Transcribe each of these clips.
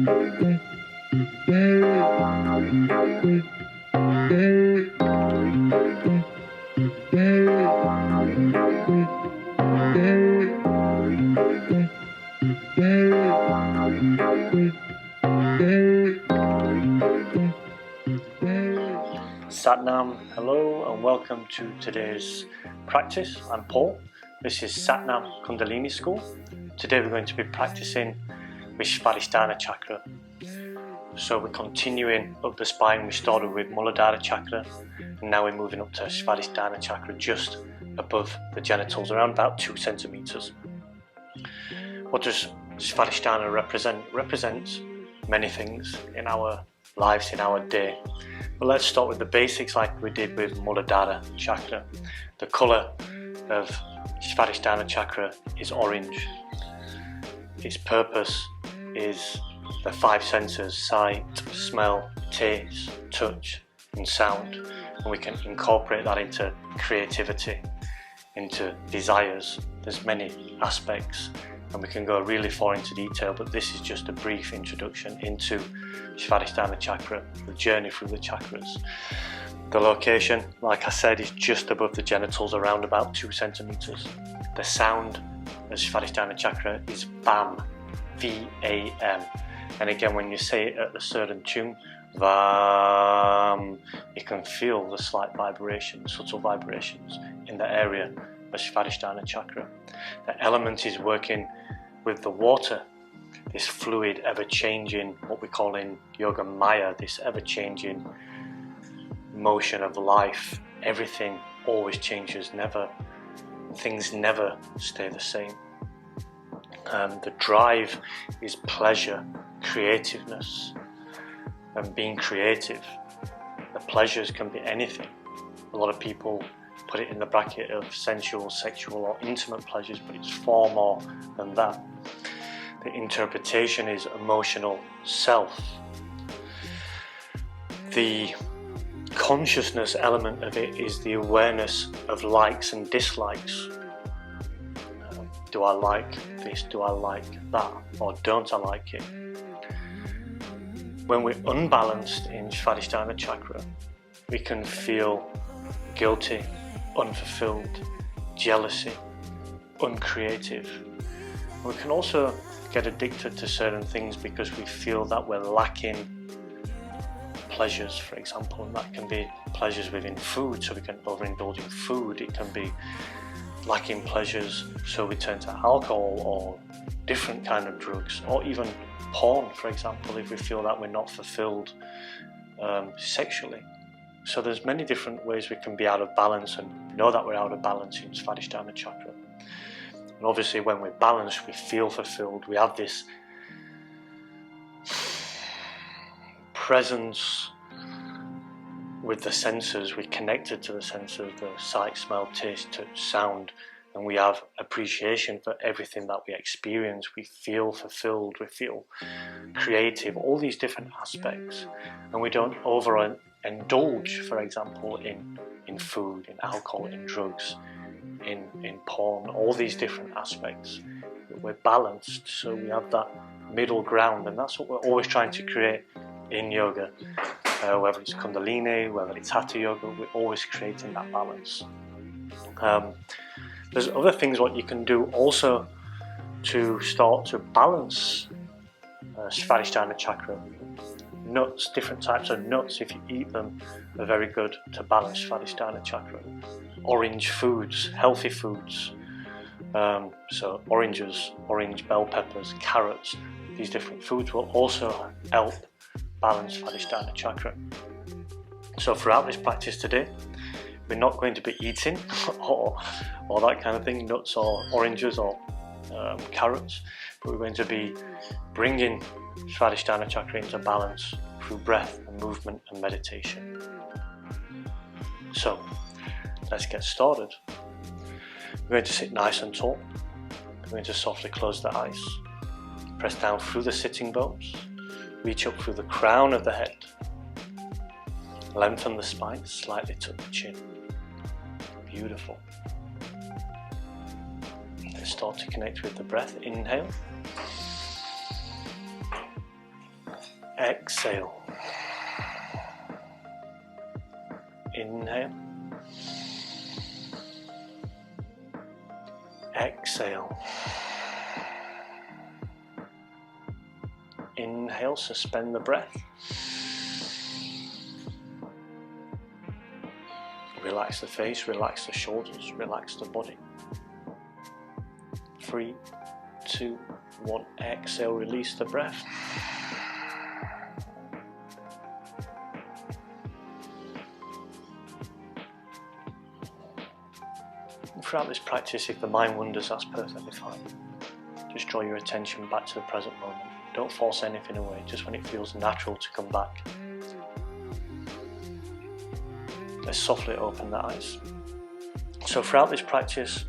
Satnam, hello and welcome to today's practice. I'm Paul. This is Satnam Kundalini School. Today we're going to be practicing with Swadisthana Chakra. So we're continuing up the spine. We started with Muladhara Chakra and now we're moving up to Swadisthana Chakra just above the genitals, around about 2 centimeters. What does Swadisthana represent? It represents many things in our lives, in our day. But let's start with the basics like we did with Muladhara Chakra. The colour of Swadisthana Chakra is orange. Its purpose is the 5 senses: sight, smell, taste, touch and sound. And we can incorporate that into creativity, into desires. There's many aspects and we can go really far into detail, but this is just a brief introduction into Swadisthana Chakra, the journey through the chakras. The location, like I said, is just above the genitals, around about 2 centimeters. The sound of Swadisthana Chakra is BAM, V-A-M. And again, when you say it at a certain tune, VAM, you can feel the slight vibrations, subtle vibrations in the area of Swadisthana Chakra. The element is working with the water, this fluid, ever-changing, what we call in yoga maya, this ever-changing motion of life. Everything always changes, things never stay the same. The drive is pleasure, creativeness, and being creative. The pleasures can be anything. A lot of people put it in the bracket of sensual, sexual or intimate pleasures, but it's far more than that. The interpretation is emotional self. The consciousness element of it is the awareness of likes and dislikes. Do I like this? Do I like that? Or don't I like it? When we're unbalanced in Swadisthana Chakra, we can feel guilty, unfulfilled, jealousy, uncreative. We can also get addicted to certain things because we feel that we're lacking pleasures, for example, and that can be pleasures within food, so we can overindulge in food. It can be lacking pleasures, so we turn to alcohol or different kind of drugs, or even porn, for example, if we feel that we're not fulfilled sexually. So there's many different ways we can be out of balance and know that we're out of balance in Swadisthana Chakra. And obviously when we're balanced, we feel fulfilled. We have this presence with the senses. We're connected to the senses, the sight, smell, taste, touch, sound, and we have appreciation for everything that we experience. We feel fulfilled, we feel creative, all these different aspects. And we don't overindulge, for example, in food, in alcohol, in drugs, in porn, all these different aspects. We're balanced, so we have that middle ground, and that's what we're always trying to create in yoga. Whether it's Kundalini, whether it's Hatha Yoga, we're always creating that balance. There's other things what you can do also to start to balance Swadisthana Chakra. Nuts, different types of nuts, if you eat them, are very good to balance Swadisthana Chakra. Orange foods, healthy foods, so oranges, orange bell peppers, carrots, these different foods will also help balance Swadisthana Chakra. So throughout this practice today, we're not going to be eating or that kind of thing, nuts or oranges or carrots, but we're going to be bringing Swadisthana Chakra into balance through breath and movement and meditation. So let's get started. We're going to sit nice and tall. We're going to softly close the eyes, press down through the sitting bones, reach up through the crown of the head, lengthen the spine, slightly tuck the chin. Beautiful. Let's start to connect with the breath. Inhale. exhale. Inhale. Exhale. Inhale, suspend the breath. Relax the face, relax the shoulders, relax the body. 3, 2, 1, exhale, release the breath. Throughout this practice, if the mind wanders, that's perfectly fine. Just draw your attention back to the present moment. Don't force anything away, just when it feels natural to come back. Let's softly open the eyes. So throughout this practice,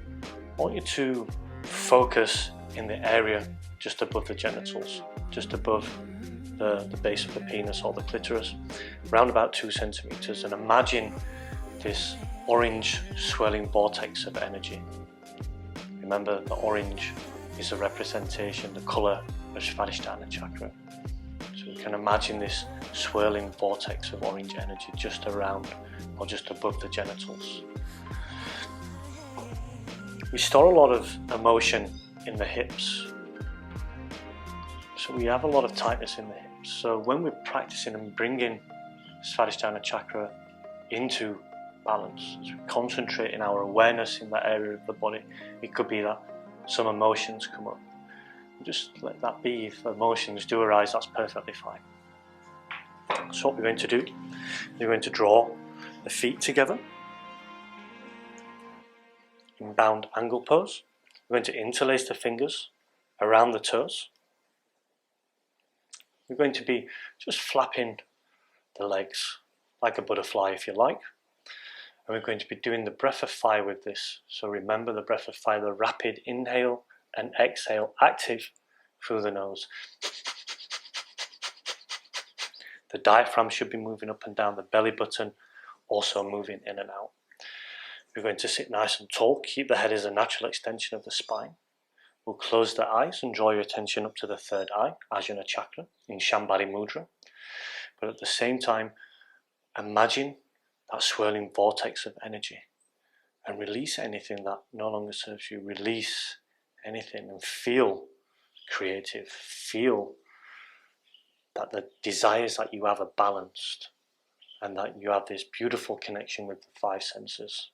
I want you to focus in the area just above the genitals, just above the base of the penis or the clitoris, around about 2 centimeters, and imagine this orange swirling vortex of energy. Remember, the orange is a representation, the colour of Swadisthana Chakra. So you can imagine this swirling vortex of orange energy just around or just above the genitals. We store a lot of emotion in the hips. So we have a lot of tightness in the hips. So when we're practicing and bringing Swadisthana Chakra into balance, as we concentrate in our awareness in that area of the body, it could be that some emotions come up. Just let that be. If emotions do arise, that's perfectly fine. So what we're going to do, we're going to draw the feet together in bound angle pose. We're going to interlace the fingers around the toes. We're going to be just flapping the legs like a butterfly, if you like. And we're going to be doing the breath of fire with this. So remember the breath of fire, the rapid inhale and exhale, active through the nose. The diaphragm should be moving up and down, the belly button also moving in and out. We're going to sit nice and tall, keep the head as a natural extension of the spine. We'll close the eyes and draw your attention up to the third eye, Ajna Chakra, in Shambhari Mudra. But at the same time, imagine that swirling vortex of energy and release anything that no longer serves you. Release anything and feel creative. Feel that the desires that you have are balanced and that you have this beautiful connection with the 5 senses.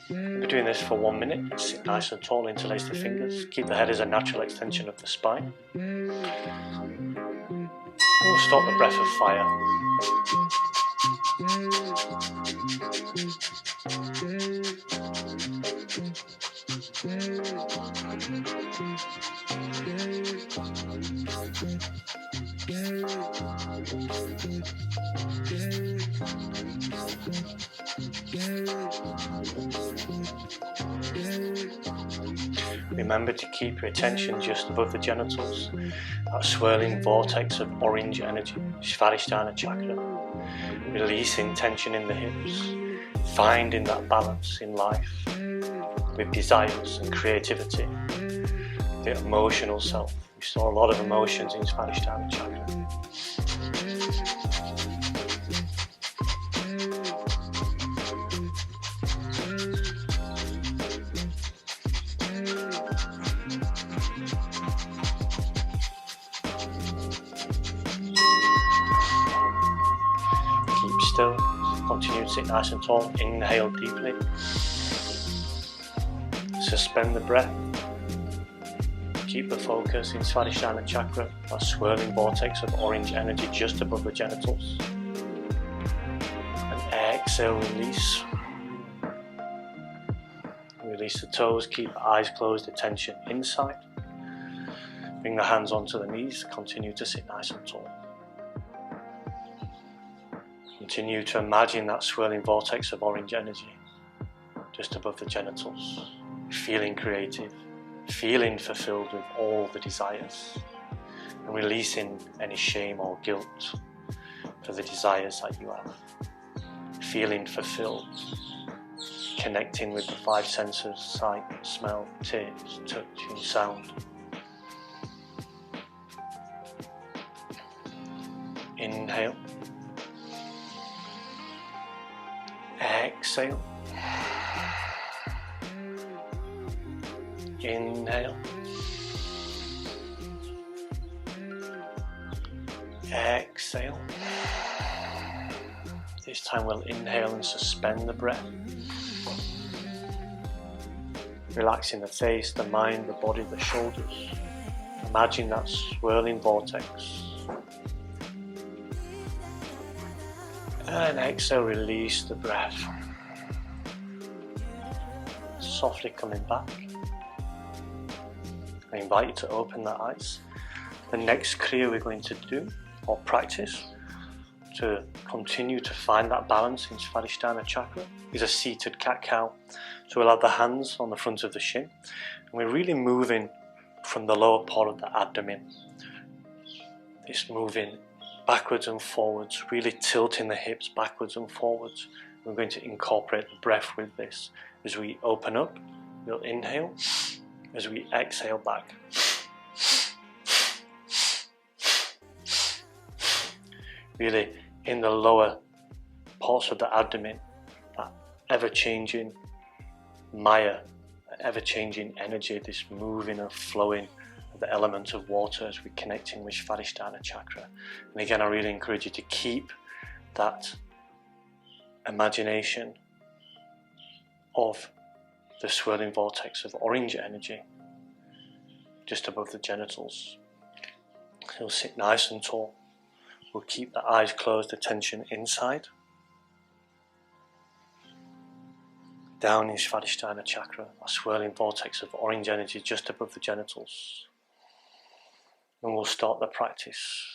We're doing this for 1 minute. Sit nice and tall, interlace the fingers, keep the head as a natural extension of the spine. We'll start the breath of fire. Remember to keep your attention just above the genitals, that swirling vortex of orange energy, Swadisthana Chakra, releasing tension in the hips, finding that balance in life with desires and creativity, the emotional self. We store a lot of emotions in Swadisthana Chakra. Still, continue to sit nice and tall. Inhale deeply. Suspend the breath. Keep the focus in Swadisthana Chakra, that swirling vortex of orange energy just above the genitals. And exhale, release. Release the toes, keep the eyes closed, attention inside. Bring the hands onto the knees, continue to sit nice and tall. Continue to imagine that swirling vortex of orange energy just above the genitals, feeling creative, feeling fulfilled with all the desires, and releasing any shame or guilt for the desires that you have. Feeling fulfilled, connecting with the 5 senses, sight, smell, taste, touch and sound. Inhale. Exhale. Inhale. Exhale. This time we'll inhale and suspend the breath. Relaxing the face, the mind, the body, the shoulders. Imagine that swirling vortex. And exhale, release the breath. Softly coming back. I invite you to open the eyes. The next Kriya we're going to do, or practice, to continue to find that balance in Swadisthana Chakra, is a seated cat-cow. So we'll have the hands on the front of the shin, and we're really moving from the lower part of the abdomen. It's moving backwards and forwards, really tilting the hips backwards and forwards. We're going to incorporate the breath with this. As we open up, we'll inhale. As we exhale back. Really in the lower parts of the abdomen, that ever-changing Maya, ever-changing energy, this moving and flowing of the element of water as we connect in with Swadisthana Chakra. And again, I really encourage you to keep that imagination of the swirling vortex of orange energy just above the genitals. You'll sit nice and tall. We'll keep the eyes closed, attention inside. Down in Swadisthana Chakra, a swirling vortex of orange energy just above the genitals. And we'll start the practice.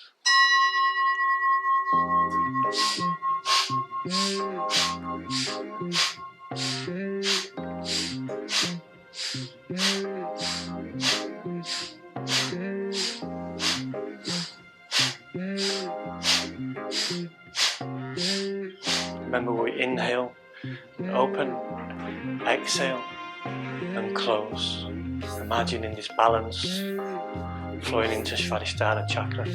Remember, we inhale and open, exhale and close. Imagining this balance flowing into Swadisthana Chakra,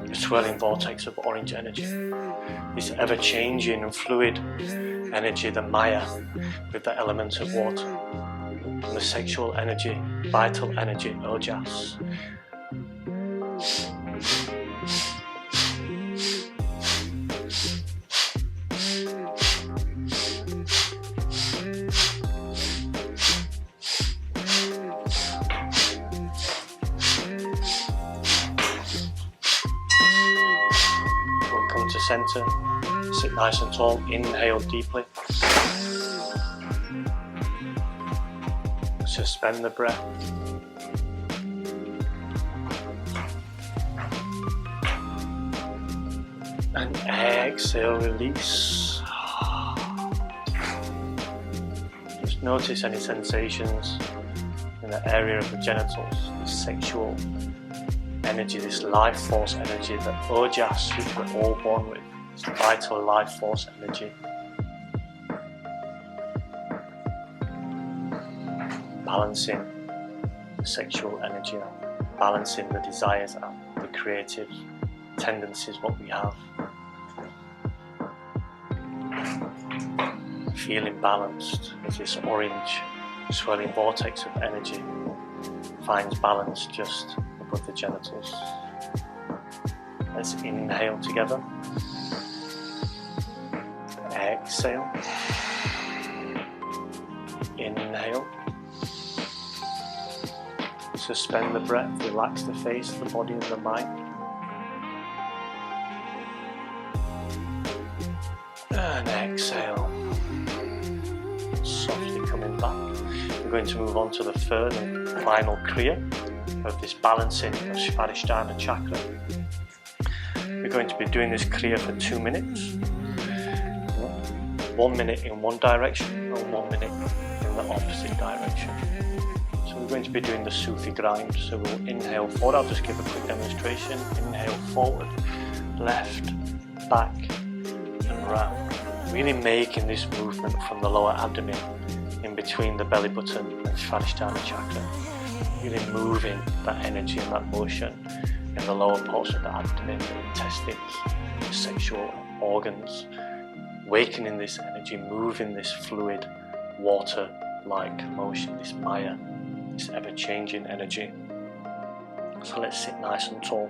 a swirling vortex of orange energy, this ever-changing and fluid energy, the Maya, with the element of water, and the sexual energy, vital energy, Ojas. Center, sit nice and tall, inhale deeply, suspend the breath, and exhale, release. Just notice any sensations in the area of the genitals, the sexual energy, this life force energy, the Ojas, which we're all born with, this vital life force energy. Balancing the sexual energy out, balancing the desires out, the creative tendencies, what we have. Feeling balanced as this orange swirling vortex of energy finds balance just above the genitals. Let's inhale together. Exhale. Inhale. Suspend the breath, relax the face, the body and the mind. And exhale. Softly coming back. We're going to move on to the third and final Kriya of this balancing of Swadisthana Chakra. We're going to be doing this Kriya for 2 minutes. 1 minute in one direction and 1 minute in the opposite direction. So we're going to be doing the Sufi grind. So we'll inhale forward. I'll just give a quick demonstration. Inhale forward, left, back and round. Really making this movement from the lower abdomen in between the belly button and Swadisthana Chakra. Really moving that energy and that motion, in the lower parts of the abdomen, the intestines, the sexual organs, awakening this energy, moving this fluid, water-like motion, this Maya, this ever-changing energy. So let's sit nice and tall.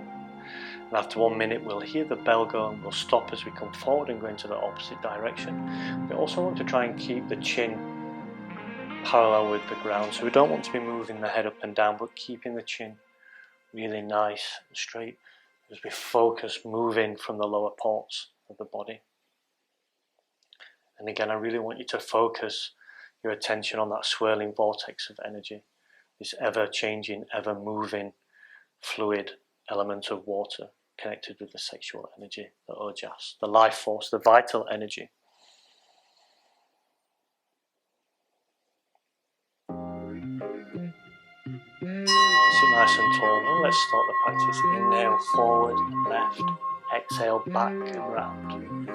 And after 1 minute we'll hear the bell go and we'll stop as we come forward and go into the opposite direction. We also want to try and keep the chin parallel with the ground, so we don't want to be moving the head up and down, but keeping the chin really nice and straight as we focus moving from the lower parts of the body. And again, I really want you to focus your attention on that swirling vortex of energy, this ever-changing, ever-moving fluid element of water connected with the sexual energy, the ojas, the life force, the vital energy. Sit nice and tall. Now let's start the practice. Inhale forward, left. Exhale back and round.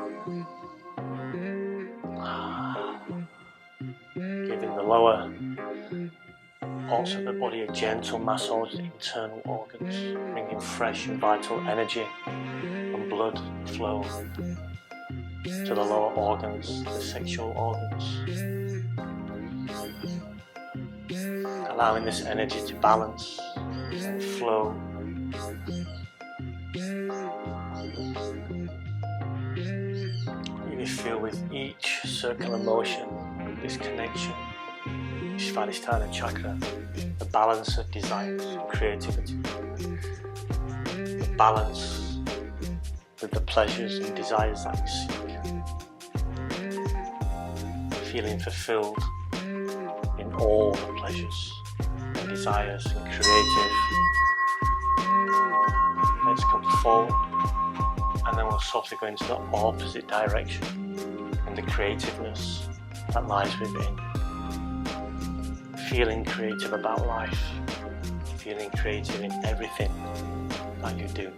Giving the lower parts of the body a gentle massage, the internal organs, bringing fresh and vital energy and blood flow to the lower organs, the sexual organs. Allowing this energy to balance and flow. Really feel with each circular motion this connection, Swadisthana Chakra, the balance of desires and creativity, the balance with the pleasures and desires that you seek, feeling fulfilled in all the pleasures and desires and creative. Let's come forward and then we'll softly go into the opposite direction and the creativeness that lies within. Feeling creative about life, feeling creative in everything that you do.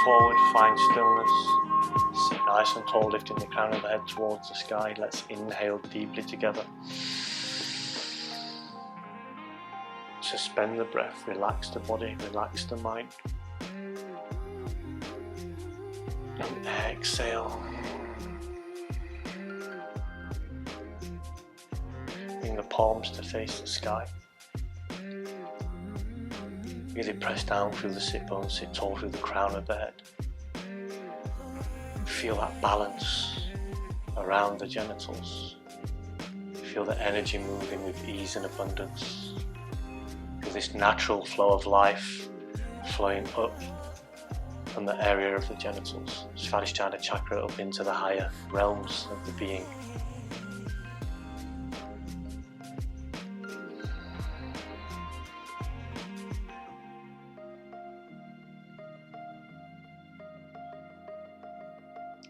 Forward, find stillness, sit nice and tall, lifting the crown of the head towards the sky. Let's inhale deeply together. Suspend the breath, relax the body, relax the mind. And exhale. Bring the palms to face the sky. Really press down through the sit bones, sit tall through the crown of the head. Feel that balance around the genitals. Feel the energy moving with ease and abundance. Feel this natural flow of life flowing up from the area of the genitals. Swadisthana Chakra up into the higher realms of the being.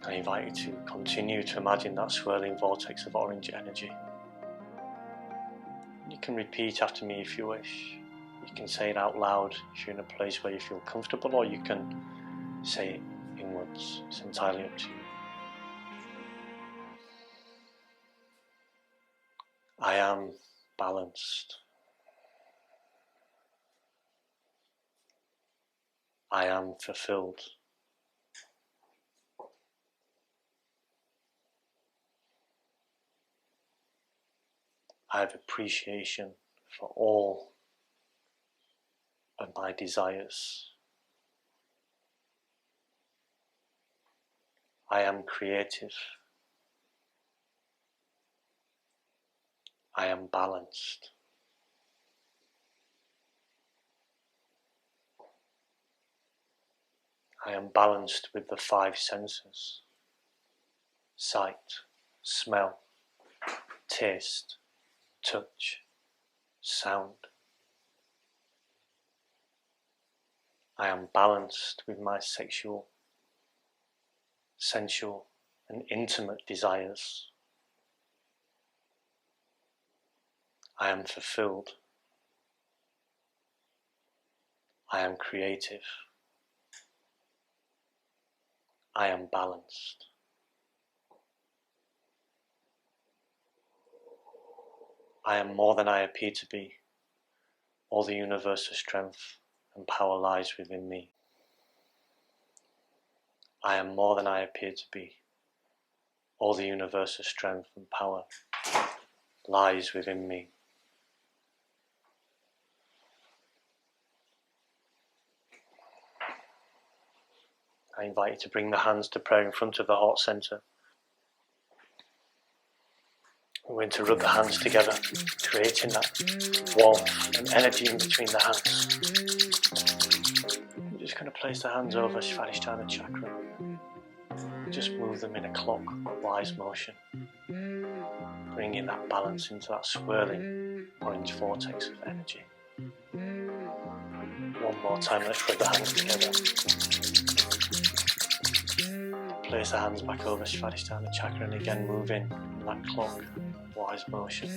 I invite you to continue to imagine that swirling vortex of orange energy. You can repeat after me if you wish. You can say it out loud if you're in a place where you feel comfortable, or you can say it inwards. It's entirely up to you. I am balanced. I am fulfilled. I have appreciation for all of my desires. I am creative. I am balanced. I am balanced with the 5 senses: sight, smell, taste, touch, sound. I am balanced with my sexual, sensual and intimate desires. I am fulfilled. I am creative. I am balanced. I am more than I appear to be. All the universal strength and power lies within me. I am more than I appear to be. All the universal strength and power lies within me. I invite you to bring the hands to prayer in front of the heart center. We're going to rub the hands together, creating that warmth and energy in between the hands. We're just going to place the hands over Swadisthana Chakra. Just move them in a clockwise motion, bringing that balance into that swirling orange vortex of energy. One more time, let's rub the hands together. Place the hands back over Swadisthana Chakra and again move in that clockwise motion.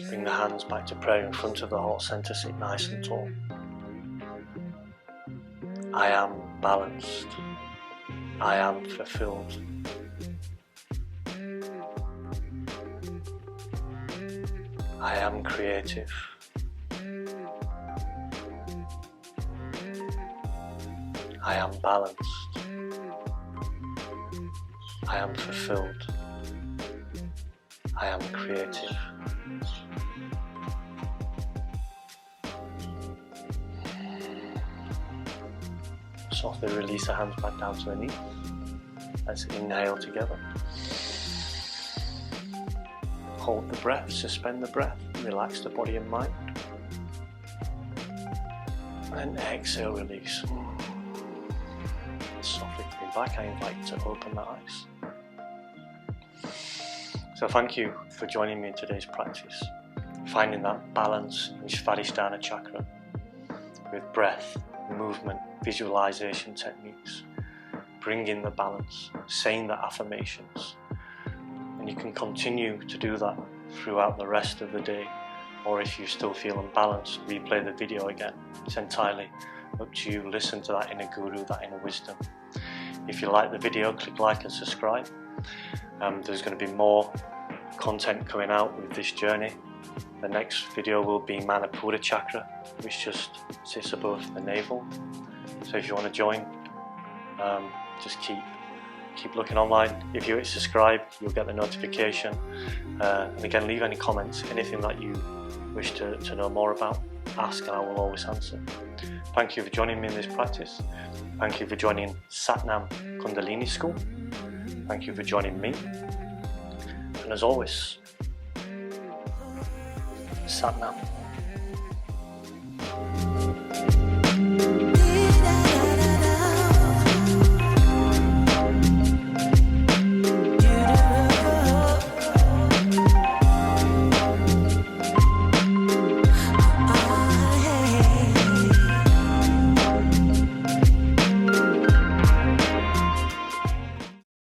Bring the hands back to prayer in front of the heart center, sit nice and tall. I am balanced. I am fulfilled. I am creative. I am balanced. I am fulfilled. I am creative. Softly release the hands back down to the knees. Let's inhale together. Hold the breath, suspend the breath, relax the body and mind. And exhale, release. Softly coming back, I invite you to open the eyes. So thank you for joining me in today's practice, finding that balance in Swadisthana Chakra with breath, movement, visualization techniques, bringing the balance, saying the affirmations. And you can continue to do that throughout the rest of the day, or if you still feel unbalanced, replay the video again. It's entirely up to you. Listen to that inner guru, that inner wisdom. If you like the video, click like and subscribe. There's going to be more content coming out with this journey. The next video will be Muladhara Chakra, which just sits above the navel. So if you want to join, just keep looking online. If you hit subscribe, you'll get the notification. And again, leave any comments, anything that you wish to know more about, ask and I will always answer. Thank you for joining me in this practice. Thank you for joining Nam Kundalini School. Thank you for joining me. And as always, Sat Nam.